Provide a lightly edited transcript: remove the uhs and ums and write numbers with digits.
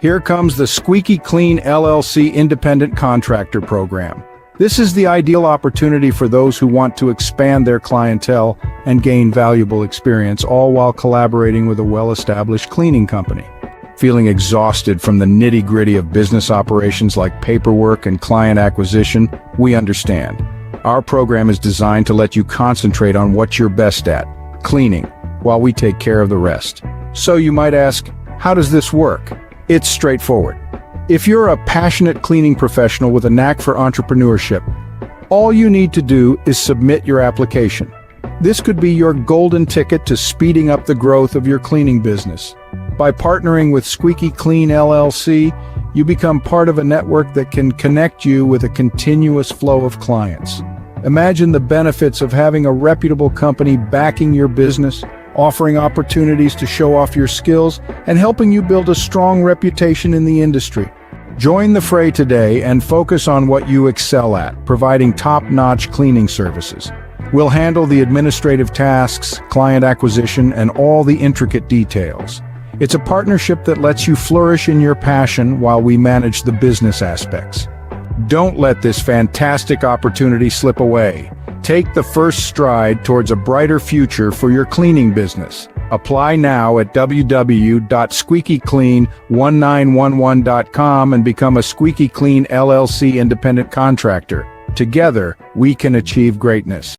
Here comes the Squeaky Clean LLC Independent Contractor Program. This is the ideal opportunity for those who want to expand their clientele and gain valuable experience, all while collaborating with a well-established cleaning company. Feeling exhausted from the nitty-gritty of business operations like paperwork and client acquisition? We understand. Our program is designed to let you concentrate on what you're best at, cleaning, while we take care of the rest. So you might ask, how does this work? It's straightforward. If you're a passionate cleaning professional with a knack for entrepreneurship, all you need to do is submit your application. This could be your golden ticket to speeding up the growth of your cleaning business. By partnering with Squeaky Clean LLC, you become part of a network that can connect you with a continuous flow of clients. Imagine the benefits of having a reputable company backing your business, offering opportunities to show off your skills, and helping you build a strong reputation in the industry. Join the fray today and focus on what you excel at, providing top-notch cleaning services. We'll handle the administrative tasks, client acquisition, and all the intricate details. It's a partnership that lets you flourish in your passion while we manage the business aspects. Don't let this fantastic opportunity slip away. Take the first stride towards a brighter future for your cleaning business. Apply now at www.squeakyclean1911.com and become a Squeaky Clean LLC independent contractor. Together, we can achieve greatness.